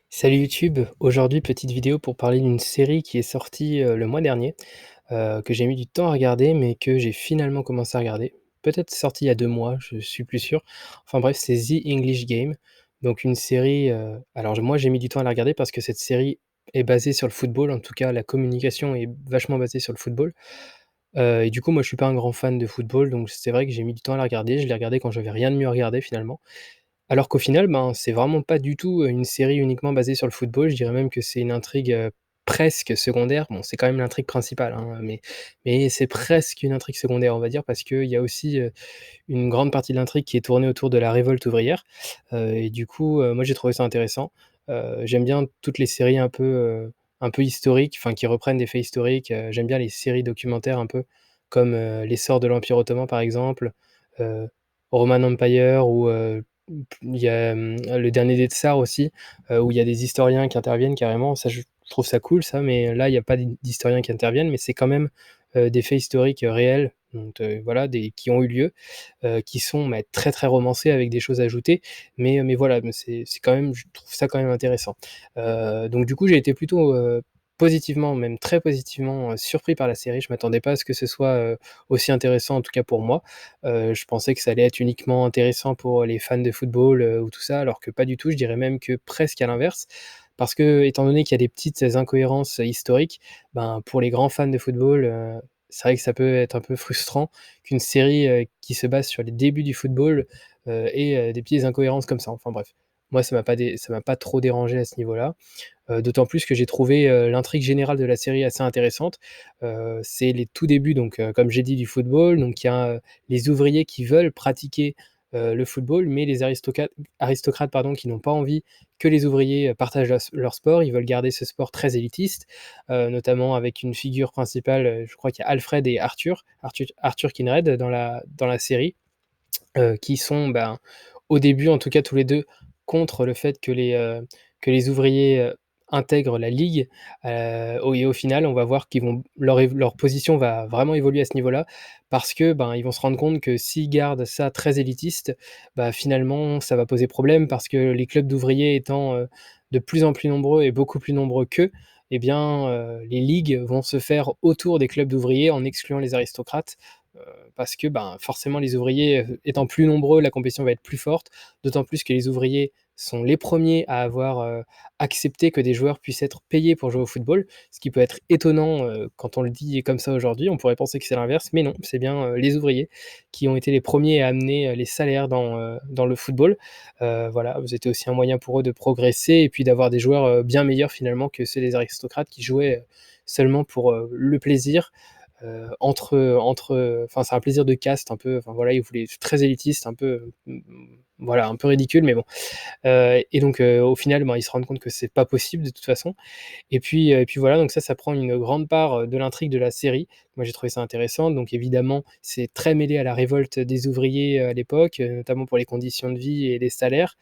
Salut YouTube, aujourd'hui petite vidéo pour parler d'une série qui est sortie, le mois dernier, que j'ai mis du temps à regarder, mais que j'ai finalement commencé à regarder. Peut-être sortie il y a 2 mois, je suis plus sûr. Enfin bref, c'est The English Game, donc une série, alors moi j'ai mis du temps à la regarder parce que cette série est basée sur le football, en tout cas la communication est vachement basée sur le football, et du coup moi je suis pas un grand fan de football, donc c'est vrai que j'ai mis du temps à la regarder. Je l'ai regardée quand j'avais rien de mieux à regarder finalement. Alors qu'au final, ben, c'est vraiment pas du tout, une série uniquement basée sur le football. Je dirais même que c'est une intrigue, presque secondaire. Bon, c'est quand même l'intrigue principale, hein, mais c'est presque une intrigue secondaire, on va dire, parce qu'il y a aussi, une grande partie de l'intrigue qui est tournée autour de la révolte ouvrière, et du coup, moi j'ai trouvé ça intéressant. J'aime bien toutes les séries un peu historiques, enfin qui reprennent des faits historiques, j'aime bien les séries documentaires un peu comme, L'essor de l'Empire ottoman par exemple, heu, Roman Empire ou, il y a, Le dernier des tsars aussi, où il y a des historiens qui interviennent carrément. Ça je trouve ça cool ça, mais là il y a pas d'historiens qui interviennent, mais c'est quand même, des faits historiques, réels, donc voilà, des qui ont eu lieu, qui sont, mais très, très romancés avec des choses ajoutées, mais voilà, mais c'est quand même je trouve ça quand même intéressant. Donc du coup, j'ai été plutôt, positivement, même très positivement, surpris par la série. Je m'attendais pas à ce que ce soit, aussi intéressant, en tout cas pour moi. Je pensais que ça allait être uniquement intéressant pour les fans de football, ou tout ça, alors que pas du tout. Je dirais même que presque à l'inverse. Parce que étant donné qu'il y a des petites incohérences historiques, ben, pour les grands fans de football, c'est vrai que ça peut être un peu frustrant qu'une série, qui se base sur les débuts du football, ait, des petites incohérences comme ça. Enfin bref, moi ça m'a pas trop dérangé à ce niveau-là. D'autant plus que j'ai trouvé, l'intrigue générale de la série assez intéressante. C'est les tout débuts donc, comme j'ai dit du football, donc il y a, les ouvriers qui veulent pratiquer, le football, mais les aristocrates pardon, qui n'ont pas envie que les ouvriers, partagent leur sport. Ils veulent garder ce sport très élitiste, notamment avec une figure principale, je crois qu'il y a Alfred et Arthur Kinred dans la série, qui sont, ben, au début en tout cas tous les 2 contre le fait que les ouvriers, intègrent la ligue, au final on va voir qu'ils vont leur position va vraiment évoluer à ce niveau-là parce que, ben, ils vont se rendre compte que s'ils gardent ça très élitiste, bah, finalement ça va poser problème parce que les clubs d'ouvriers étant, de plus en plus nombreux et beaucoup plus nombreux qu'eux, et bien, les ligues vont se faire autour des clubs d'ouvriers en excluant les aristocrates. Heu, Parce que, ben, forcément les ouvriers, étant plus nombreux, la compétition va être plus forte, d'autant plus que les ouvriers sont les premiers à avoir, accepté que des joueurs puissent être payés pour jouer au football. Ce qui peut être étonnant, quand on le dit comme ça aujourd'hui, on pourrait penser que c'est l'inverse, mais non, c'est bien, les ouvriers qui ont été les premiers à amener, les salaires dans le football. Voilà, c'était aussi un moyen pour eux de progresser et puis d'avoir des joueurs, bien meilleurs finalement que ceux des aristocrates qui jouaient, seulement pour, le plaisir. Enfin, c'est un plaisir de caste un peu, enfin voilà, ils voulaient très élitiste, un peu, voilà, un peu ridicule, mais bon. Et donc, au final, ben, ils se rendent compte que c'est pas possible de toute façon. Et puis voilà, donc ça prend une grande part, de l'intrigue de la série. Moi, j'ai trouvé ça intéressant. Donc évidemment, c'est très mêlé à la révolte des ouvriers, à l'époque, notamment pour les conditions de vie et les salaires.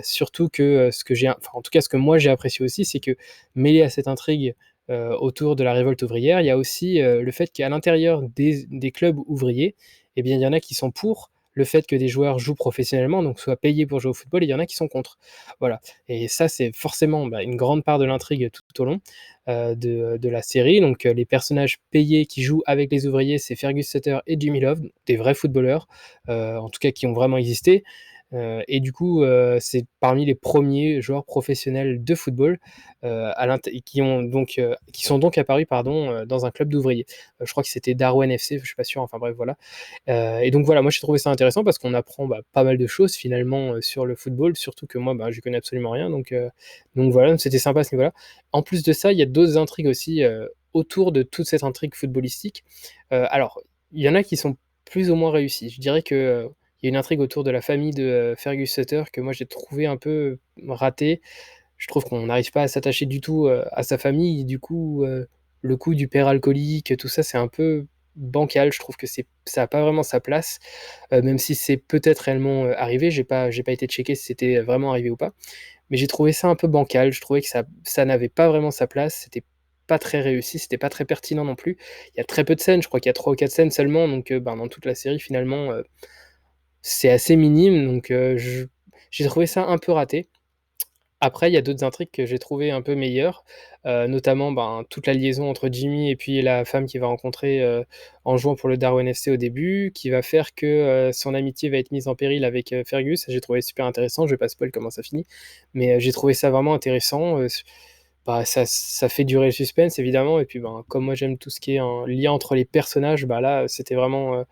Surtout que, ce que j'ai enfin, en tout cas, ce que moi j'ai apprécié aussi, c'est que mêlé à cette intrigue, autour de la révolte ouvrière, il y a aussi, le fait qu'à l'intérieur des clubs ouvriers, eh bien, il y en a qui sont pour le fait que des joueurs jouent professionnellement, donc soient payés pour jouer au football, et il y en a qui sont contre. Voilà, et ça, c'est forcément, bah, une grande part de l'intrigue tout au long, de la série. Donc, les personnages payés qui jouent avec les ouvriers, c'est Fergus Sutter et Jimmy Love, des vrais footballeurs, en tout cas qui ont vraiment existé. Et du coup, c'est parmi les premiers joueurs professionnels de football, à l'int qui sont donc apparus pardon, dans un club d'ouvriers. Je crois que c'était Darwen FC, je suis pas sûr, enfin bref, voilà. Et donc voilà, moi j'ai trouvé ça intéressant parce qu'on apprend, bah, pas mal de choses finalement, sur le football, surtout que moi, bah, j'y connais absolument rien, donc voilà, c'était sympa à ce niveau-là. En plus de ça, il y a d'autres intrigues aussi, autour de toute cette intrigue footballistique. Alors, il y en a qui sont plus ou moins réussies. Je dirais que, il y a une intrigue autour de la famille de, Fergus Sutter que moi j'ai trouvé un peu ratée. Je trouve qu'on n'arrive pas à s'attacher du tout, à sa famille. Du coup, le coup du père alcoolique, tout ça, c'est un peu bancal. Je trouve que ça a pas vraiment sa place, même si c'est peut-être réellement, arrivé. J'ai pas été checker si c'était vraiment arrivé ou pas. Mais j'ai trouvé ça un peu bancal. Je trouvais que ça n'avait pas vraiment sa place. C'était pas très réussi, c'était pas très pertinent non plus. Il y a très peu de scènes, je crois qu'il y a 3 ou 4 scènes seulement, donc ben, dans toute la série finalement, c'est assez minime, donc j'ai trouvé ça un peu raté. Après, il y a d'autres intrigues que j'ai trouvées un peu meilleures, notamment, ben, toute la liaison entre Jimmy et puis la femme qu'il va rencontrer, en jouant pour le Darwen FC au début, qui va faire que, son amitié va être mise en péril avec, Fergus. J'ai trouvé super intéressant, je vais pas spoil comment ça finit, mais, j'ai trouvé ça vraiment intéressant, bah, ça fait durer le suspense évidemment et puis, ben, comme moi j'aime tout ce qui est un lien entre les personnages, bah, là, c'était vraiment,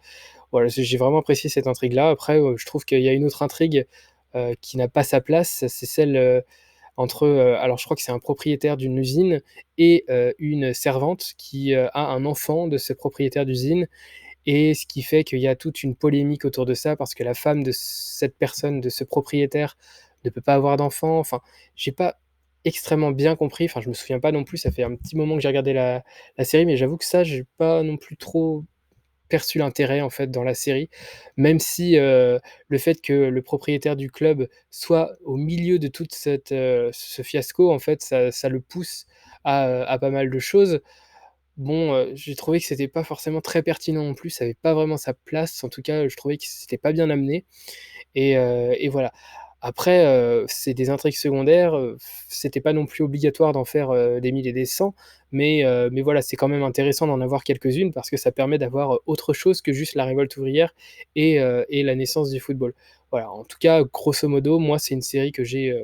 voilà, j'ai vraiment apprécié cette intrigue-là. Après, je trouve qu'il y a une autre intrigue, qui n'a pas sa place, c'est celle, entre, alors je crois que c'est un propriétaire d'une usine et une servante qui, a un enfant de ce propriétaire d'usine et ce qui fait qu'il y a toute une polémique autour de ça parce que la femme de cette personne, de ce propriétaire, ne peut pas avoir d'enfant. Enfin, j'ai pas extrêmement bien compris, enfin je me souviens pas non plus, ça fait un petit moment que j'ai regardé la série, mais j'avoue que ça, j'ai pas non plus trop perçu l'intérêt, en fait, dans la série. Même si, le fait que le propriétaire du club soit au milieu de toute cette, ce fiasco, en fait, ça le pousse à pas mal de choses. Bon, j'ai trouvé que c'était pas forcément très pertinent non plus, ça avait pas vraiment sa place. En tout cas, je trouvais que c'était pas bien amené et voilà. Après, c'est des intrigues secondaires, c'était pas non plus obligatoire d'en faire, des 1000 et des 100, mais voilà, c'est quand même intéressant d'en avoir quelques-unes parce que ça permet d'avoir, autre chose que juste la révolte ouvrière et la naissance du football. Voilà, en tout cas, grosso modo, moi, c'est une série que j'ai,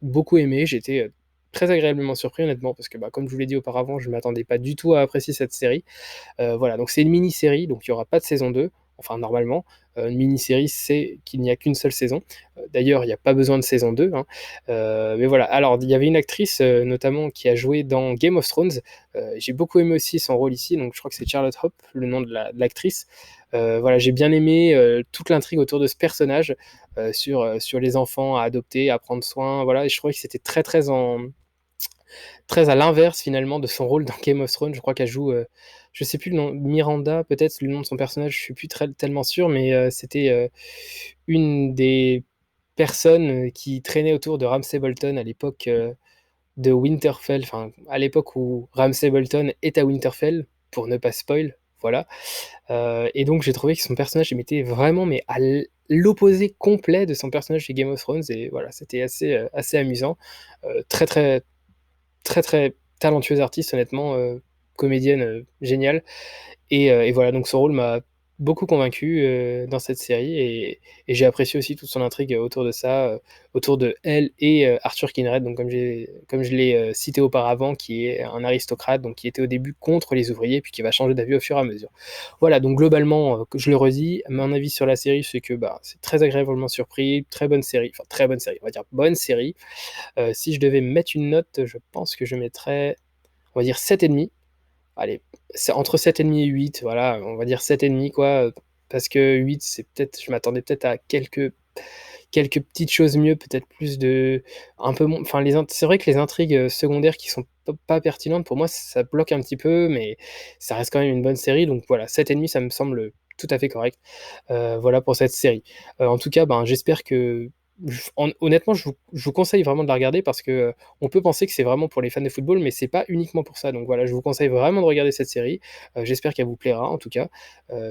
beaucoup aimée. J'ai été, très agréablement surpris honnêtement parce que, bah, comme je vous l'ai dit auparavant, je m'attendais pas du tout à apprécier cette série. Voilà, donc c'est une mini-série, donc il y aura pas de saison 2, enfin normalement. Une mini-série, c'est qu'il n'y a qu'une seule saison. D'ailleurs, il y a pas besoin de saison 2, hein. Mais voilà, alors il y avait une actrice, notamment qui a joué dans Game of Thrones. J'ai beaucoup aimé aussi son rôle ici, donc je crois que c'est Charlotte Hope, le nom de l'actrice. Voilà, j'ai bien aimé, toute l'intrigue autour de ce personnage, sur les enfants à adopter, à prendre soin, voilà et je trouvais que c'était très à l'inverse finalement de son rôle dans Game of Thrones. Je crois qu'elle joue, je sais plus le nom, Miranda peut-être le nom de son personnage, je suis plus tellement sûr, mais c'était, une des personnes, qui traînait autour de Ramsay Bolton à l'époque, de Winterfell, enfin à l'époque où Ramsay Bolton est à Winterfell, pour ne pas spoil, voilà. Et donc j'ai trouvé que son personnage, il m'était vraiment mais à l'opposé complet de son personnage chez Game of Thrones et voilà, c'était assez amusant. Très, très très, très talentueuse artiste honnêtement, comédienne, géniale et voilà donc son rôle m'a beaucoup convaincu, dans cette série et j'ai apprécié aussi toute son intrigue, autour de ça, autour de elle et Arthur Kinred donc comme je l'ai, cité auparavant qui est un aristocrate donc qui était au début contre les ouvriers puis qui va changer d'avis au fur et à mesure. Voilà donc globalement, je le redis, mon avis sur la série c'est que, bah, c'est très agréablement surpris, très bonne série, enfin très bonne série, on va dire bonne série. Si je devais mettre une note, je pense que je mettrais, on va dire 7,5. Allez, c'est entre 7,5 et 8, voilà, on va dire 7,5 quoi, parce que 8 c'est peut-être je m'attendais peut-être à quelques petites choses mieux, peut-être plus de un peu moins enfin les int c'est vrai que les intrigues, secondaires qui sont pas pertinentes pour moi, ça bloque un petit peu, mais ça reste quand même une bonne série donc voilà, 7,5 ça me semble, tout à fait correct. Voilà pour cette série. En tout cas, ben, j'espère que honnêtement, je vous conseille vraiment de la regarder parce que, on peut penser que c'est vraiment pour les fans de football, mais c'est pas uniquement pour ça. Donc voilà, je vous conseille vraiment de regarder cette série. J'espère qu'elle vous plaira en tout cas.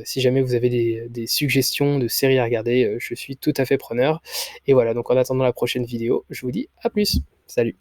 Si jamais vous avez des suggestions de séries à regarder, je suis tout à fait preneur et voilà, donc en attendant la prochaine vidéo, je vous dis à plus. Salut.